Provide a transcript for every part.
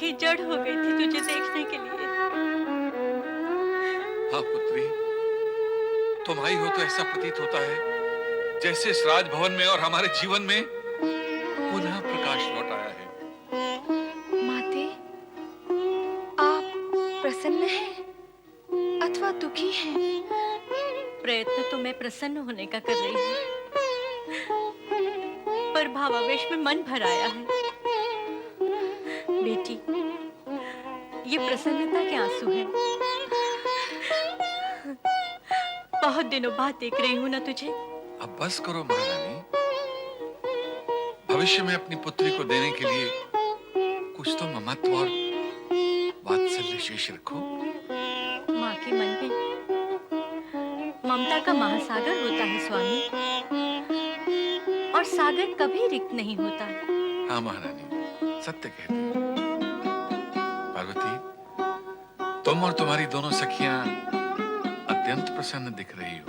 आंखें जड़ हो गई थी तुझे देखने के लिए। हाँ पुत्री, तुम आई हो तो ऐसा प्रतीत होता है जैसे इस राजभवन में और हमारे जीवन में पुनः प्रकाश लौट आया है। माते, आप प्रसन्न हैं अथवा दुखी हैं? प्रयत्न तो मैं प्रसन्न होने का कर रही हूँ, पर भावावेश में मन भर आया है। बेटी, ये प्रसन्नता के आंसू हैं। बहुत दिनों बाद देख रही हूँ ना तुझे। अब बस करो महारानी, भविष्य में अपनी पुत्री को देने के लिए कुछ तो ममत्व और वात्सल्य शेष रखो। माँ के मन में ममता का महासागर होता है स्वामी, और सागर कभी रिक्त नहीं होता। हाँ महारानी, सत्य कहती हो। पार्वती, तुम और तुम्हारी दोनों सखियां अत्यंत प्रसन्न दिख रही हो।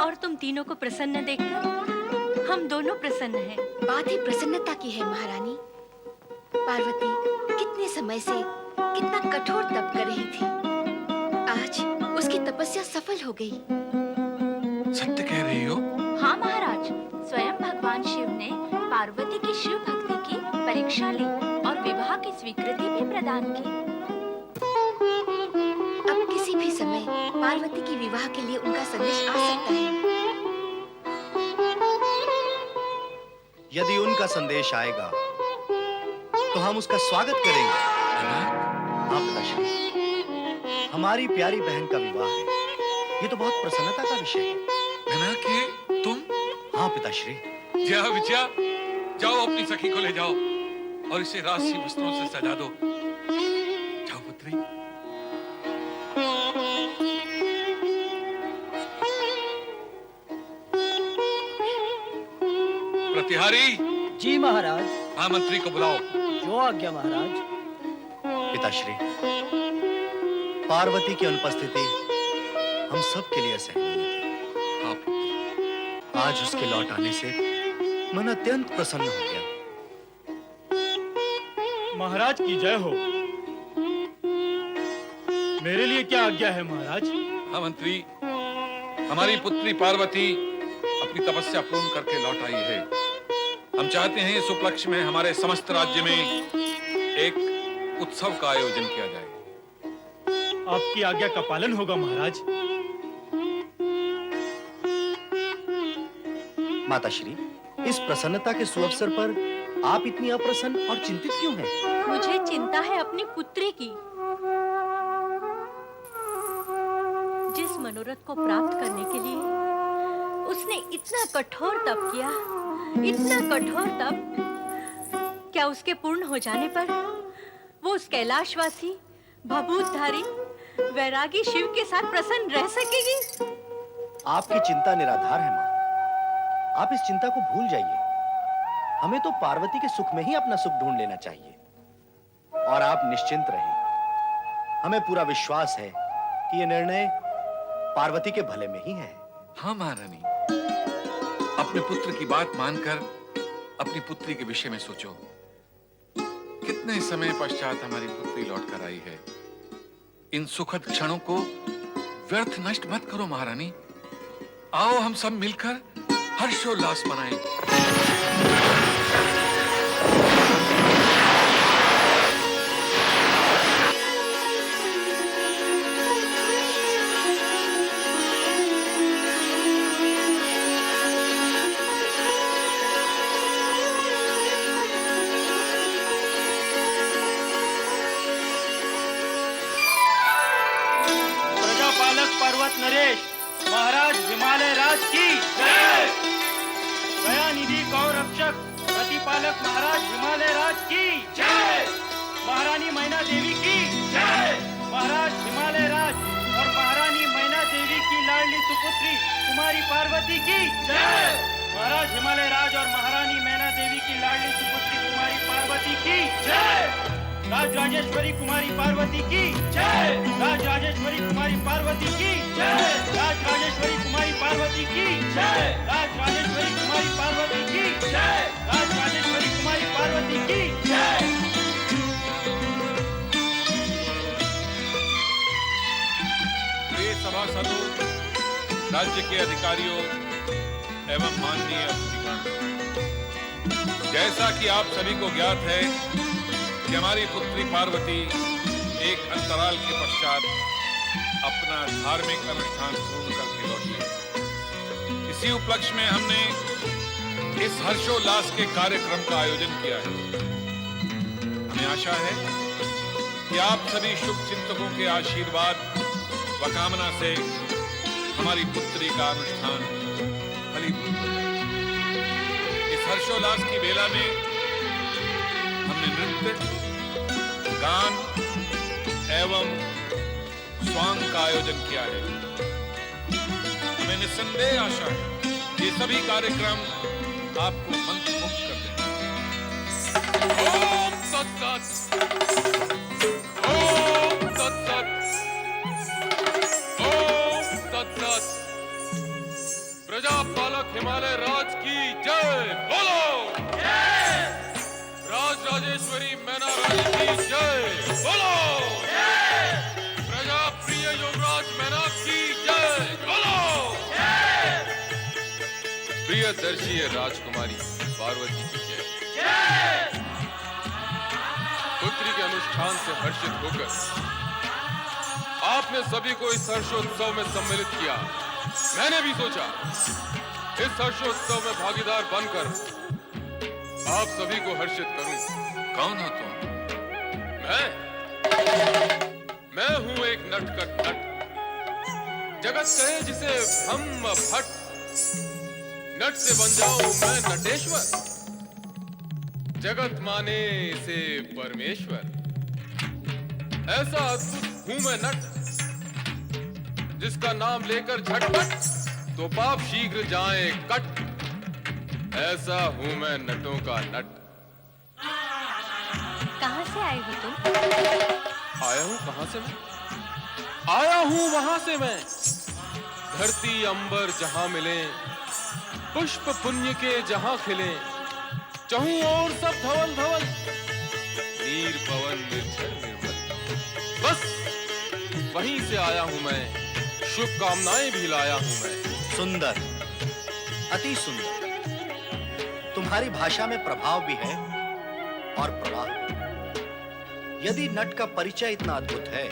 और तुम तीनों को प्रसन्न देखकर हम दोनों प्रसन्न हैं। बात ही प्रसन्नता की है महारानी। पार्वती कितने समय से कितना कठोर तप कर रही थी, आज उसकी तपस्या सफल हो गई। सत्य कह रही हो? हाँ महाराज, स्वयं भगवान शिव ने पार्वती की शिव भक्ति की परीक्षा ली और विवाह की स्वीकृति भी प्रदान की। अब किसी भी समय पार्वती की विवाह के लिए उनका संदेश आ सकता है। यदि उनका संदेश आएगा तो हम उसका स्वागत करेंगे। हाँ पिताश्री, हमारी प्यारी बहन का विवाह है, ये तो बहुत प्रसन्नता का विषय है। बिना कि तुम? हाँ पिताश्री। जया विजया, जाओ अपनी सखी को ले जाओ और इसे राशि वस्त्रों से सजा दो। जाओ पुत्री। प्रतिहारी। जी महाराज। हाँ, मंत्री को बुलाओ। जो आज्ञा महाराज। पिताश्री, पार्वती की अनुपस्थिति हम सब के लिए असहनीय थी। हाँ पुत्री। आज उसके लौट आने से मन अत्यंत प्रसन्न हो गया। महाराज की जय हो। मेरे लिए क्या आज्ञा है महाराज? हाँ मंत्री, हमारी पुत्री पार्वती अपनी तपस्या पूर्ण करके लौट आई है। हम चाहते हैं इस उपलक्ष्य में हमारे समस्त राज्य में एक उत्सव का आयोजन किया जाए। आपकी आज्ञा का पालन होगा महाराज। माताश्री, इस प्रसन्नता के सुअवसर पर आप इतनी अप्रसन्न और चिंतित क्यों हैं? मुझे चिंता है अपनी पुत्री की। जिस मनोरथ को प्राप्त करने के लिए उसने इतना कठोर तप किया, इतना कठोर तप, क्या उसके पूर्ण हो जाने पर वो उस कैलाशवासी भभूतधारी वैरागी शिव के साथ प्रसन्न रह सकेगी? आपकी चिंता निराधार है मां। आप इस चिंता को भूल जाइए। हमें तो पार्वती के सुख में ही अपना सुख ढूंढ लेना चाहिए। और आप निश्चिंत रहें। हमें पूरा विश्वास है कि यह निर्णय पार्वती के भले में ही है। हाँ महारानी, अपने पुत्र की बात मानकर अपनी पुत्री के विषय में सोचो। कितने समय पश्चात हमारी पुत्री लौट कर आई है। इन सुखद क्षणों को व्यर्थ नष्ट मत करो महारानी। आओ हम सब मिलकर हर्षोल्लास मनाएं। पर्वत नरेश महाराज हिमालय राज की जय। दया निधि गौ रक्षक प्रतिपालक महाराज हिमालय राज की जय। महारानी मैना देवी की जय। महाराज हिमालय राज और महारानी मैना देवी की लाडली सुपुत्री कुमारी पार्वती की जय। महाराज हिमालय राज और महारानी मैना देवी की लाडली सुपुत्री कुमारी पार्वती की जय। राज राजेश्वरी कुमारी पार्वती की जय। राज राजेश्वरी कुमारी पार्वती की जय। राज राजेश्वरी कुमारी पार्वती की जय। राज राजेश्वरी कुमारी पार्वती की जय। राज राजेश्वरी कुमारी पार्वती की जय। राज्य के अधिकारियों एवं माननीय अतिथिगण, जैसा कि आप सभी को ज्ञात है कि हमारी पुत्री पार्वती एक अंतराल के पश्चात अपना धार्मिक अनुष्ठान पूर्ण करके लौटी है। इसी उपलक्ष्य में हमने इस हर्षोल्लास के कार्यक्रम का आयोजन किया है। हमें आशा है कि आप सभी शुभ चिंतकों के आशीर्वाद व कामना से हमारी पुत्री का अनुष्ठान फलीभूत हो जाए। इस हर्षोल्लास की बेला में हमने नृत्य, गान एवं स्वांग का आयोजन किया है। हमें निस्संदेह आशा है ये सभी कार्यक्रम आपको मंत्रमुग्ध कर देंगे। ओम तत्सत, ओम तत्सत, ओम तत्सत। प्रजापालक हिमालय राज की जय बोलो। राज राजेश्वरी मैना रानी की जय बोलो। प्रजा प्रिय युवराज मैना की जय बोलो। प्रियदर्शी राजकुमारी पार्वती की जय। पुत्री के अनुष्ठान से हर्षित होकर आपने सभी को इस हर्षोत्सव में सम्मिलित किया। मैंने भी सोचा इस हर्षोत्सव में भागीदार बनकर आप सभी को हर्षित करूं। कौन हो तुम? मैं हूं एक नटखट नट। जगत कहे जिसे हम भट्ट। नट से बन जाऊं मैं नटेश्वर। जगत माने से परमेश्वर। ऐसा अद्भुत हूं मैं नट जिसका नाम लेकर झटपट तो पाप शीघ्र जाए कट। ऐसा हूं मैं नटों का नट। कहाँ से आए हो तुम? आया हूं कहां से मैं? आया हूं वहां से मैं। धरती अंबर जहां मिले, पुष्प पुण्य के जहां खिले, चहूं और सब धवल धवल, नीर पवन निर्झर निर्मल। बस वहीं से आया हूं मैं, शुभकामनाएं भी लाया हूं मैं। सुंदर, अति सुंदर। तुम्हारी भाषा में प्रभाव भी है और प्रवाह भी। यदि नट का परिचय इतना अद्भुत है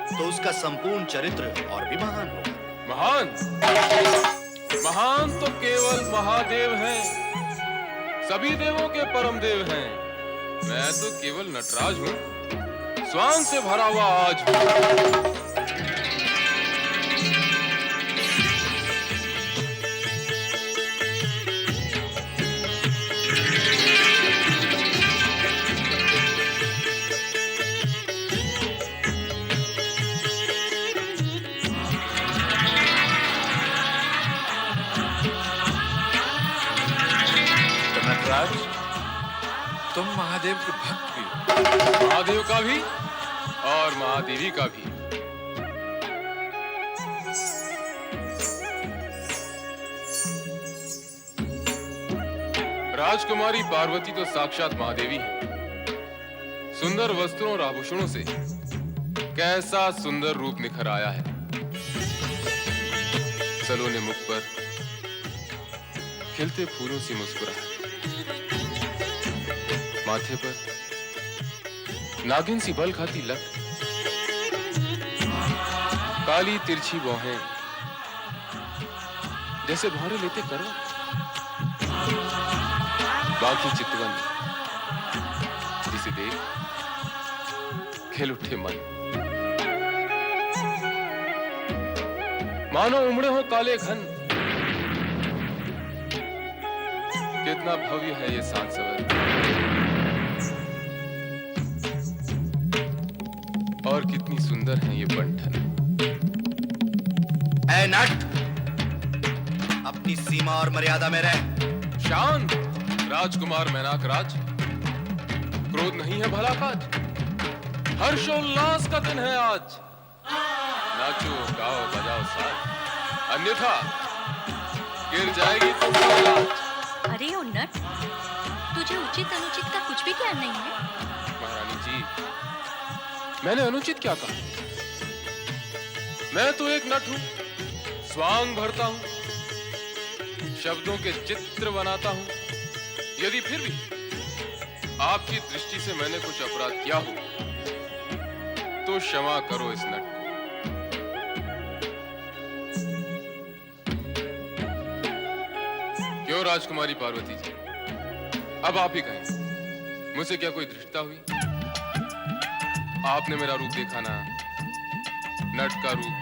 तो उसका संपूर्ण चरित्र और भी महान होगा। महान तो केवल महादेव हैं। सभी देवों के परम देव हैं। मैं तो केवल नटराज हूं, स्वांग से भरा हुआ आज हूं। नटराज, तुम महादेव के भक्त भी हो। महादेव का भी और महादेवी का भी। राजकुमारी पार्वती तो साक्षात महादेवी है। सुंदर वस्त्रों और आभूषणों से कैसा सुंदर रूप निखर आया है। सलोने मुख पर खिलते फूलों से मुस्कुराहट, माथे पर नागिन सी बल खाती लट, काली तिरछी भौहें जैसे भौरे लेते करवट, बाकी चितवन जिसे देख खिल उठे मन, मानो उमड़े हो काले घन। कितना भव्य है ये सांसवर और कितनी सुंदर है ये बंठन। ऐ नट, अपनी सीमा और मर्यादा में रह। शांत राजकुमार मैनाक राज, क्रोध नहीं है भला काज। हर्षोल्लास का दिन है आज। नाचो गाओ बजाओ साथ, अन्यथा गिर जाएगी तुम्हारी लाज। अरे ओ नट, तुझे उचित अनुचित का कुछ भी ज्ञान नहीं है? महारानी जी, मैंने अनुचित क्या कहा? मैं तो एक नट हूं, स्वांग भरता हूं, शब्दों के चित्र बनाता हूं, यदि फिर भी आपकी दृष्टि से मैंने कुछ अपराध किया हो तो क्षमा करो इस नट को। क्यों राजकुमारी पार्वती जी, अब आप ही कहें, मुझसे क्या कोई धृष्टता हुई? आपने मेरा रूप देखा ना, नट का रूप।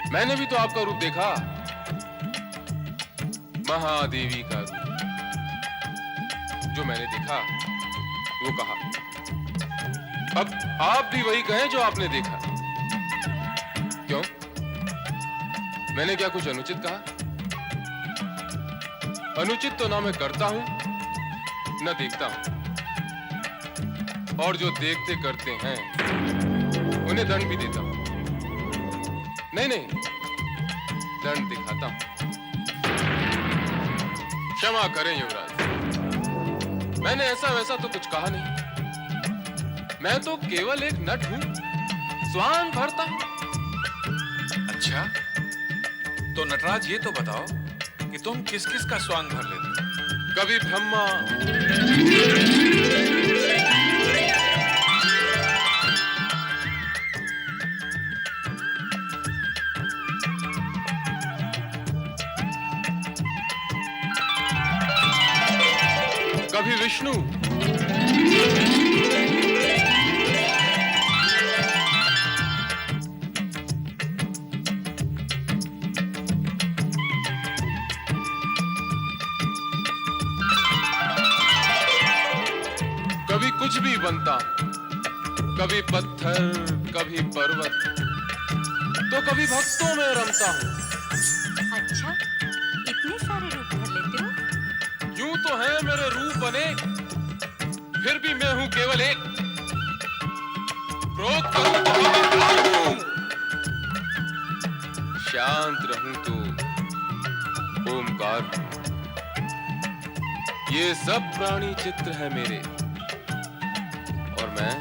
मैंने भी तो आपका रूप देखा, महादेवी का रूप। जो मैंने देखा वो कहा, अब आप भी वही कहें जो आपने देखा। क्यों? मैंने क्या कुछ अनुचित कहा? अनुचित तो ना मैं करता हूं न देखता हूं, और जो देखते करते हैं उन्हें दंड भी देता हूं। नहीं, दंड दिखाता हूं। क्षमा करें युवराज, मैंने ऐसा वैसा तो कुछ कहा नहीं। मैं तो केवल एक नट हूं, स्वांग भरता हूं। अच्छा, तो नटराज ये तो बताओ कि तुम किस किस का स्वांग भर लेते हो? कभी ब्रह्मा, कभी विष्णु, कभी कुछ भी बनता हूं, कभी पत्थर, कभी पर्वत, तो कभी भक्तों में रमता हूं। अच्छा, इतने सारे रूप धर लेते हो? यूं तो है मेरे रूप अनेक, फिर भी मैं हूं केवल एक। क्रोध करूं तो अहंकार हूं, शांत रहूं तो ओमकार हूं। ये सब प्राणी चित्र है मेरे, और मैं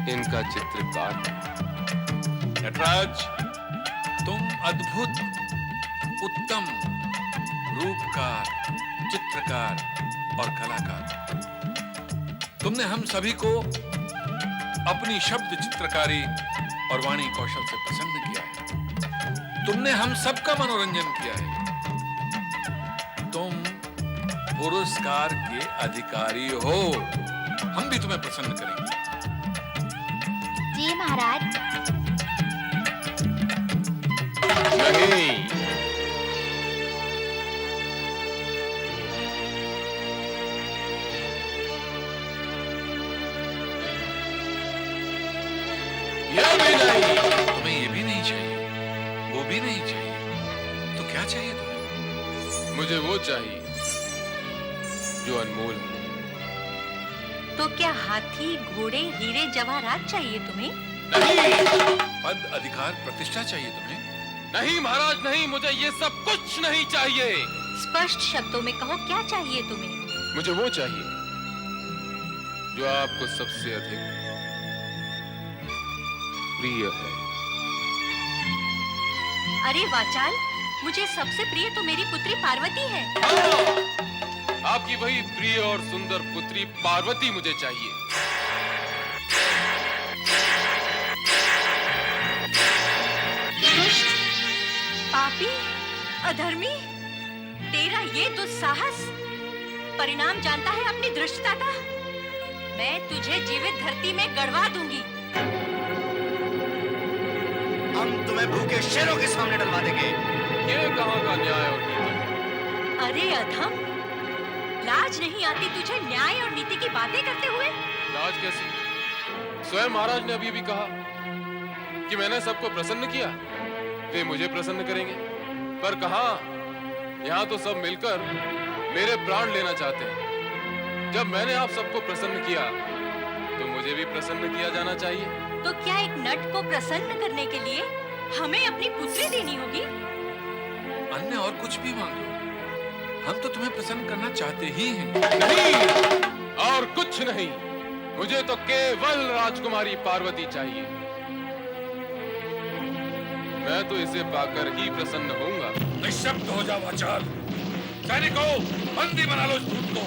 इनका चित्रकार हूं। नटराज, तुम अद्भुत, उत्तम रूपकार, चित्रकार और कलाकार। तुमने हम सभी को अपनी शब्द चित्रकारी और वाणी कौशल से प्रसन्न किया है। तुमने हम सबका मनोरंजन किया है। तुम पुरस्कार के अधिकारी हो। हम भी तुम्हें प्रसन्न करेंगे। जी महाराज। नहीं, ये भी नहीं। तुम्हें ये भी नहीं चाहिए, वो भी नहीं चाहिए, तो क्या चाहिए तुम्हें? मुझे वो चाहिए जो अनमोल हो। तो क्या हाथी, घोड़े, हीरे, जवाहरात चाहिए तुम्हें? नहीं, पद, अधिकार, प्रतिष्ठा चाहिए तुम्हें? नहीं महाराज नहीं, मुझे ये सब कुछ नहीं चाहिए। स्पष्ट शब्दों में कहो, क्या चाहिए तुम्हें? मुझे वो चाहिए जो आपको सबसे अधिक प्रिय है। अरे वाचाल, मुझे सबसे प्रिय तो मेरी पुत्री पार्वती है। हाँ, आपकी वही प्रिय और सुंदर पुत्री पार्वती मुझे चाहिए। दुष्ट, पापी, अधर्मी, तेरा ये दुस्साहस परिणाम जानता है अपनी धृष्टता का। मैं तुझे जीवित धरती में गड़वा दूंगी। हम तुम्हें भूखे शेरों के सामने डलवा देंगे। ये कहाँ का न्याय और नीति? अरे अधम, लाज नहीं आती तुझे न्याय और नीति की बातें करते हुए? लाज कैसी? स्वयं महाराज ने अभी भी कहा कि मैंने सबको प्रसन्न किया, वे मुझे प्रसन्न करेंगे। पर कहा, यहाँ तो सब मिलकर मेरे प्राण लेना चाहते हैं। जब मैंने आप सबको प्रसन्न किया, तो मुझे भी प्रसन्न किया जाना चाहिए। तो क्या एक नट को प्रसन्न करने के लिए हमें अपनी पुत्री देनी होगी? अन्य और कुछ भी मांग लो, हम तो तुम्हें प्रसन्न करना चाहते ही हैं। नहीं, और कुछ नहीं। मुझे तो केवल राजकुमारी पार्वती चाहिए। मैं तो इसे पाकर ही प्रसन्न होऊंगा। निशब्द हो जा वाचाल। सैनिकों, बंदी बना लो इस दूत को।